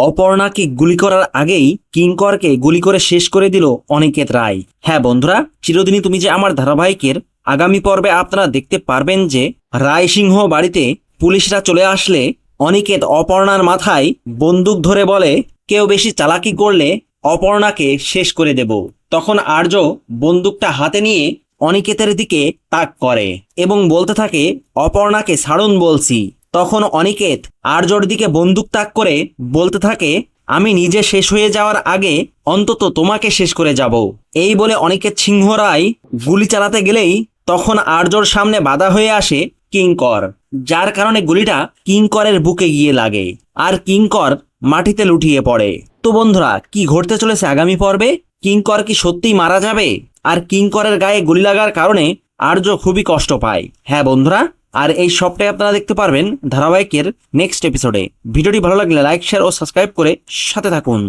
অপর্ণাকে গুলি করার আগেই কিঙ্করকে গুলি করে শেষ করে দিল অনিকেত রায়। হ্যাঁ বন্ধুরা, চিরদিনই তুমি যে আমার ধারাবাহিকের আগামী পর্বে আপনারা দেখতে পারবেন যে রায় সিংহ বাড়িতে পুলিশরা চলে আসলে অনিকেত অপর্ণার মাথায় বন্দুক ধরে বলে, কেউ বেশি চালাকি করলে অপর্ণাকে শেষ করে দেব। তখন আর্য বন্দুকটা হাতে নিয়ে অনিকেতের দিকে তাক করে এবং বলতে থাকে, অপর্ণাকে ছাড়ুন বলছি। তখন অনিকেত আর্যর দিকে বন্দুক তাক করে বলতে থাকে, আমি নিজে শেষ হয়ে যাওয়ার আগে অন্তত তোমাকে শেষ করে যাব। এই বলে অনিকেত সিংহ রায় গুলি চালাতে গেলেই তখন আর্যর সামনে বাধা হয়ে আসে কিঙ্কর, যার কারণে গুলিটা কিঙ্করের বুকে গিয়ে লাগে আর কিঙ্কর মাটিতে লুটিয়ে পড়ে। তো বন্ধুরা, কি ঘটতে চলেছে আগামী পর্বে? কিঙ্কর কি সত্যিই মারা যাবে? আর কিঙ্করের গায়ে গুলি লাগার কারণে আর্য খুবই কষ্ট পায়। হ্যাঁ বন্ধুরা, আর এই সবটাই আপনারা দেখতে পারবেন ধারাবাহিকের নেক্সট এপিসোডে। ভিডিওটি ভালো লাগলে লাইক, শেয়ার ও সাবস্ক্রাইব করে সাথে থাকুন।